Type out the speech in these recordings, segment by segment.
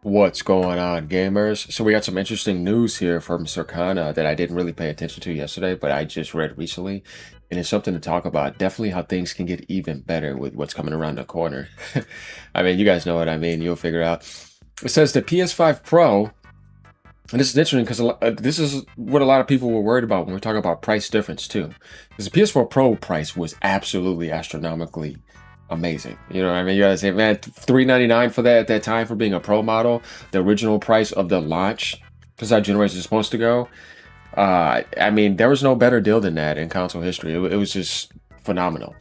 What's going on, gamers? So we got some interesting news here from Circana that I didn't really pay attention to yesterday, but I just read recently, and it's something to talk about. Definitely how things can get even better with what's coming around the corner. I mean, you guys know what I mean. You'll figure out. It says the PS5 Pro, and this is interesting because this is what a lot of people were worried about when we're talking about price difference too. Because the PS4 Pro price was absolutely astronomically amazing. You know what I mean? You gotta say, man, $399 for that at that time for being a Pro model, the original price of the launch, because how generations is supposed to go. I mean, there was no better deal than that in console history. It was just phenomenal.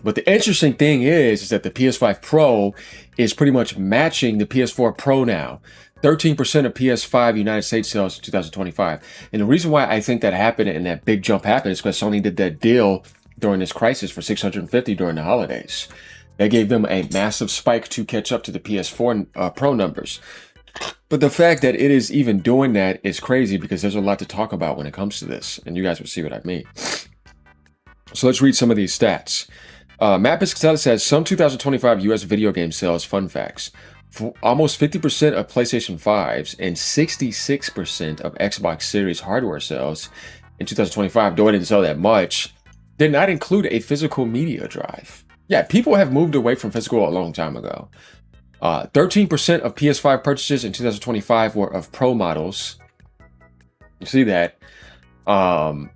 But the interesting thing is that the PS5 Pro is pretty much matching the PS4 Pro now. 13% of PS5 United States sales in 2025. And the reason why I think that happened and that big jump happened is because Sony did that deal during this crisis for 650 during the holidays. That gave them a massive spike to catch up to the PS4 Pro numbers. But the fact that it is even doing that is crazy because there's a lot to talk about when it comes to this. And you guys will see what I mean. So let's read some of these stats. Matt Piscatella says some 2025 US video game sales, fun facts. Almost 50% of PlayStation 5s and 66% of Xbox Series hardware sales in 2025, though it didn't sell that much, did not include a physical media drive. Yeah, people have moved away from physical a long time ago. 13% of PS5 purchases in 2025 were of Pro models. You see that? And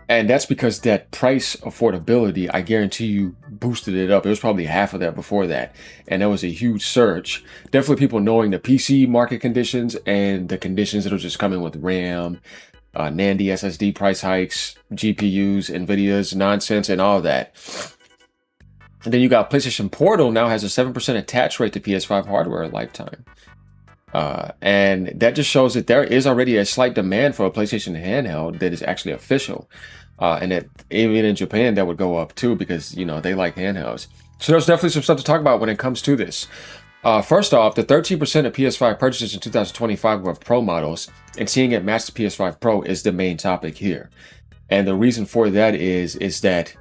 that's because that price affordability, I guarantee you, boosted it up. It was probably half of that before that. And that was a huge surge. Definitely people knowing the PC market conditions and the conditions that are just coming with RAM, NAND SSD price hikes, GPUs, NVIDIA's nonsense, and all that. And then you got PlayStation Portal now has a 7% attach rate to PS5 hardware lifetime. And that just shows that there is already a slight demand for a PlayStation handheld that is actually official. And that even in Japan, that would go up too because, you know, they like handhelds. So there's definitely some stuff to talk about when it comes to this. First off, the 13% of PS5 purchases in 2025 were of Pro models, and seeing it match the PS5 Pro is the main topic here. And the reason for that is that,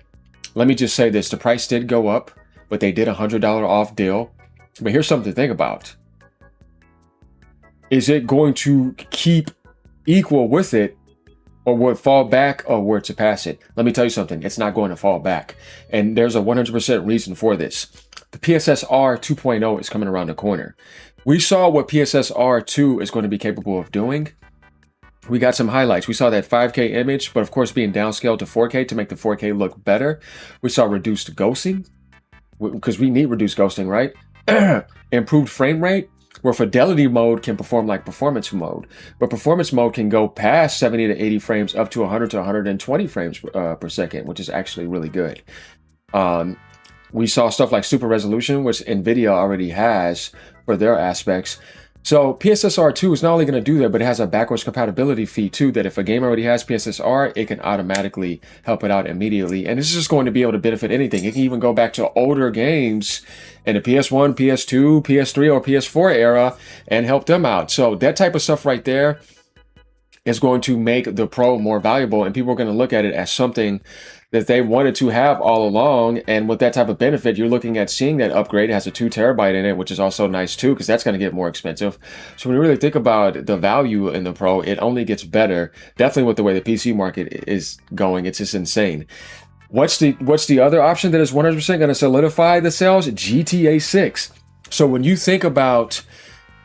let me just say this, the price did go up, but they did a $100 off deal. But here's something to think about. Is it going to keep equal with it, or will it fall back, or will it surpass it? Let me tell you something, it's not going to fall back. And there's a 100% reason for this. The PSSR 2.0 is coming around the corner. We saw what PSSR 2 is going to be capable of doing. We got some highlights. We saw that 5K image, but of course being downscaled to 4K to make the 4K look better. We saw reduced ghosting, because we need reduced ghosting, right? Improved frame rate, where fidelity mode can perform like performance mode, but performance mode can go past 70 to 80 frames up to 100 to 120 frames per second, which is actually really good. We saw stuff like super resolution, which NVIDIA already has for their aspects. So PSSR 2 is not only going to do that, but it has a backwards compatibility fee too, that if a game already has PSSR, it can automatically help it out immediately. And this is just going to be able to benefit anything. It can even go back to older games in the PS1, PS2, PS3, or PS4 era and help them out. So that type of stuff right there is going to make the Pro more valuable, and people are going to look at it as something that they wanted to have all along. And with that type of benefit, you're looking at seeing that upgrade. It has a 2 terabyte in it, which is also nice too, because that's going to get more expensive. So when you really think about the value in the Pro, it only gets better. Definitely with the way the PC market is going, it's just insane. What's the other option that is 100% going to solidify the sales? GTA 6. So when you think about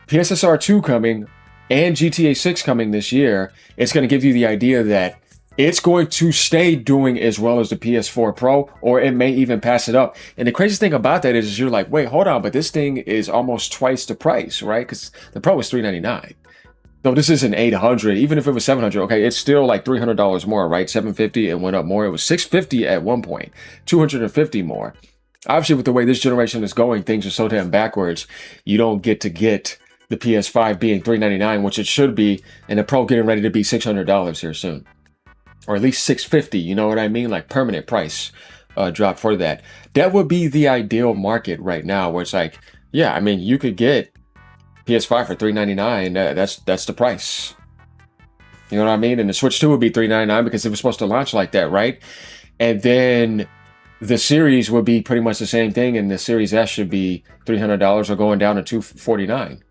PSSR 2 coming and GTA 6 coming this year, it's going to give you the idea that it's going to stay doing as well as the PS4 Pro, or it may even pass it up. And the crazy thing about that is you're like, wait, hold on, but this thing is almost twice the price, right? Because the Pro is $399. So this isn't $800. Even if it was $700, okay, it's still like $300 more, right? $750, it went up more. It was $650 at one point, $250 more. Obviously, with the way this generation is going, things are so damn backwards. You don't get the PS5 being $399, which it should be, and the Pro getting ready to be $600 here soon. Or at least $650, you know what I mean? Like permanent price drop for that. That would be the ideal market right now, where it's like, yeah, I mean, you could get PS5 for $399. That's the price. You know what I mean? And the Switch 2 would be $399 because it was supposed to launch like that, right? And then the series would be pretty much the same thing, and the Series S should be $300 or going down to $249.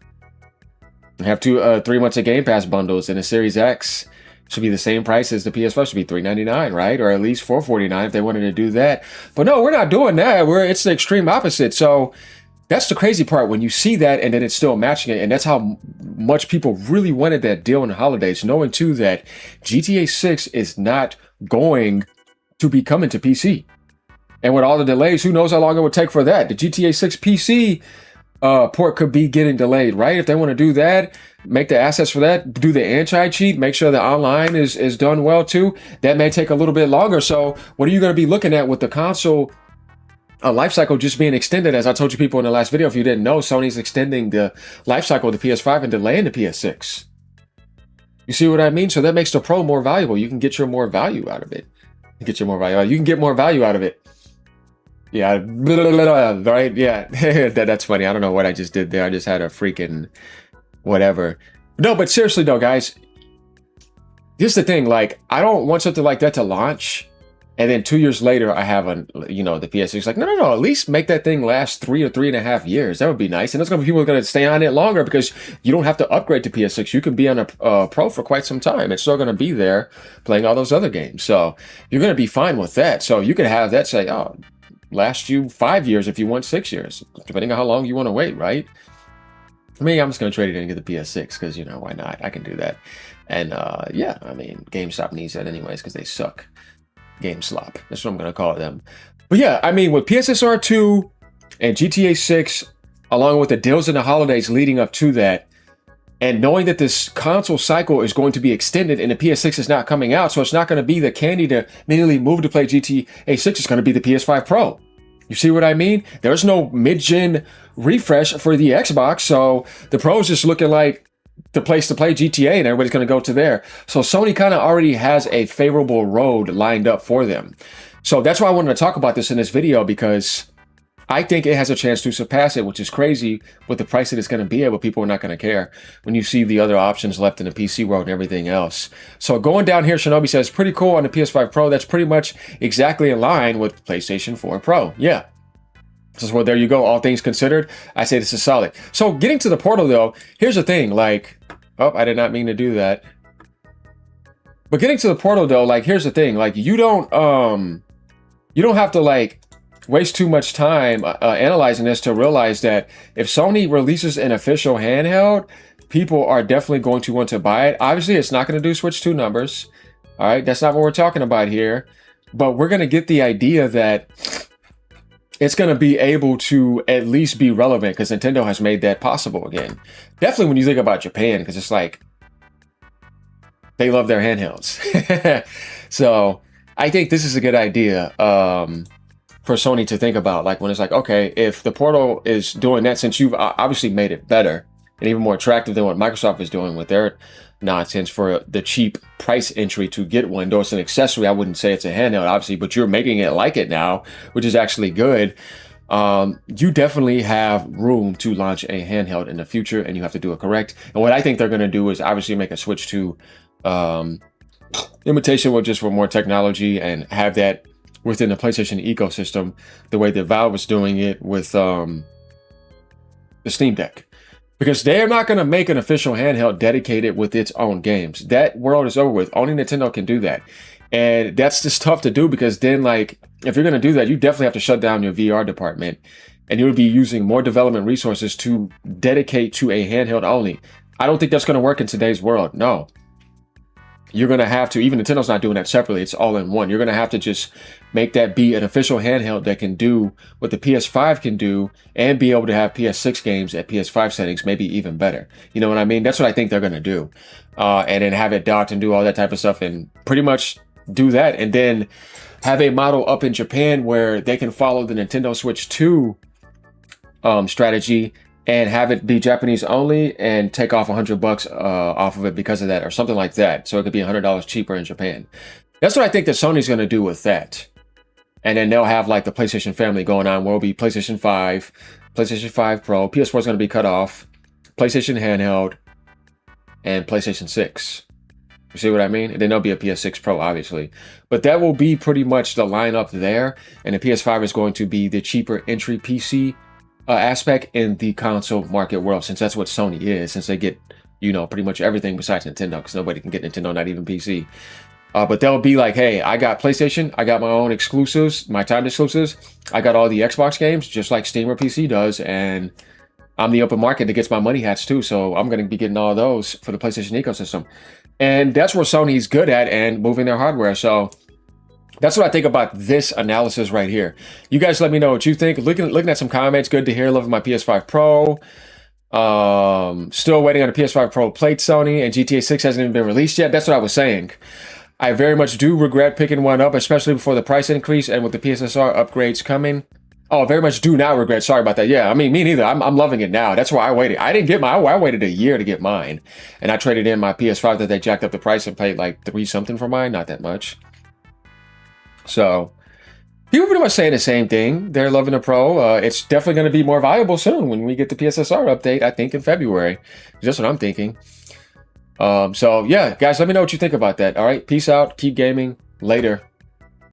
Have 3 months of Game Pass bundles, and the Series X should be the same price as the PS5. Should be $399, right? Or at least $449 if they wanted to do that. But no, we're not doing that. It's the extreme opposite. So that's the crazy part when you see that, and then it's still matching it. And that's how much people really wanted that deal in the holidays, knowing too that GTA 6 is not going to be coming to PC. And with all the delays, who knows how long it would take for that? The GTA 6 PC port could be getting delayed, right? If they want to do that, make the assets for that, do the anti-cheat, make sure the online is done well too. That may take a little bit longer. So what are you going to be looking at with the console life cycle just being extended? As I told you people in the last video, if you didn't know, Sony's extending the life cycle of the PS5 and delaying the PS6. You see what I mean? So that makes the Pro more valuable. You can get your more value out of it. You can get more value out of it. Yeah, right? Yeah, that's funny. I don't know what I just did there. I just had a freaking whatever. No, but seriously though, guys, here's the thing. Like, I don't want something like that to launch, and then 2 years later, I have the PS6. Like, no. At least make that thing last 3 or 3.5 years. That would be nice. And there's gonna be people who are gonna stay on it longer because you don't have to upgrade to PS6. You can be on a Pro for quite some time. It's still gonna be there playing all those other games. So you're gonna be fine with that. So you could have that say, oh, last you 5 years if you want 6 years, depending on how long you want to wait, right? For me, I'm just going to trade it in and get the PS6 because, why not? I can do that. And yeah, I mean, GameStop needs that anyways because they suck. GameSlop. That's what I'm going to call them. But yeah, I mean, with PSSR 2 and GTA 6, along with the deals in the holidays leading up to that, and knowing that this console cycle is going to be extended and the PS6 is not coming out, so it's not going to be the candy to immediately move to play GTA 6. It's going to be the PS5 Pro. You see what I mean? There's no mid-gen refresh for the Xbox, so the Pro is just looking like the place to play GTA, and everybody's going to go to there. So Sony kind of already has a favorable road lined up for them. So that's why I wanted to talk about this in this video, because I think it has a chance to surpass it, which is crazy with the price that it's going to be at, but people are not going to care when you see the other options left in the PC world and everything else. So going down here, Shinobi says, pretty cool on the PS5 Pro. That's pretty much exactly in line with PlayStation 4 Pro. Yeah. So well, there you go. All things considered, I say this is solid. So getting to the Portal though, here's the thing, like, oh, I did not mean to do that. But getting to the Portal though, like, here's the thing, like, you don't have to like waste too much time analyzing this to realize that if Sony releases an official handheld, people are definitely going to want to buy it. Obviously, it's not going to do Switch 2 numbers. All right, that's not what we're talking about here. But we're going to get the idea that it's going to be able to at least be relevant because Nintendo has made that possible again. Definitely when you think about Japan, because it's like they love their handhelds. So I think this is a good idea for Sony to think about, like when it's like, okay, if the Portal is doing that, since you've obviously made it better and even more attractive than what Microsoft is doing with their nonsense for the cheap price entry to get one, though it's an accessory, I wouldn't say it's a handheld, obviously, but you're making it like it now, which is actually good. You definitely have room to launch a handheld in the future, and you have to do it correct. And what I think they're going to do is obviously make a switch to imitation, with just for more technology and have that within the PlayStation ecosystem, the way that Valve is doing it with the Steam Deck. Because they're not going to make an official handheld dedicated with its own games. That world is over with. Only Nintendo can do that. And that's just tough to do because then, like, if you're going to do that, you definitely have to shut down your VR department. And you would be using more development resources to dedicate to a handheld only. I don't think that's going to work in today's world. No. You're going to have to, even Nintendo's not doing that separately, it's all in one. You're going to have to just make that be an official handheld that can do what the PS5 can do and be able to have PS6 games at PS5 settings, maybe even better. You know what I mean? That's what I think they're going to do. And then have it docked and do all that type of stuff and pretty much do that. And then have a model up in Japan where they can follow the Nintendo Switch 2 strategy and have it be Japanese only and take off $100 off of it because of that or something like that. So it could be $100 cheaper in Japan. That's what I think that Sony's going to do with that. And then they'll have like the PlayStation family going on where it'll be PlayStation 5, PlayStation 5 Pro, PS4 is going to be cut off, PlayStation handheld, and PlayStation 6. You see what I mean? And then there'll be a PS6 Pro, obviously. But that will be pretty much the lineup there. And the PS5 is going to be the cheaper entry PC aspect in the console market world, since that's what Sony is, since they get you know, pretty much everything besides Nintendo, because nobody can get Nintendo, not even PC. But they'll be like, hey, I got PlayStation, I got my own exclusives, my timed exclusives, I got all the Xbox games, just like Steam or PC does, and I'm the open market that gets my money hats too, so I'm going to be getting all those for the PlayStation ecosystem. And that's where Sony's good at, and moving their hardware. So that's what I think about this analysis right here. You guys let me know what you think. Looking at some comments, good to hear. Loving my PS5 Pro. Still waiting on a PS5 Pro plate, Sony, and GTA 6 hasn't even been released yet. That's what I was saying. I very much do regret picking one up, especially before the price increase and with the PSSR upgrades coming. Oh, very much do not regret. Sorry about that. Yeah, I mean, me neither. I'm loving it now. That's why I waited. I didn't get I waited a year to get mine. And I traded in my PS5 that they jacked up the price and paid like $3 something for mine. Not that much. So, people pretty much saying the same thing. They're loving the Pro. It's definitely going to be more valuable soon when we get the PSSR update, I think in February. That's what I'm thinking. So, yeah, guys, let me know what you think about that. All right, peace out. Keep gaming. Later.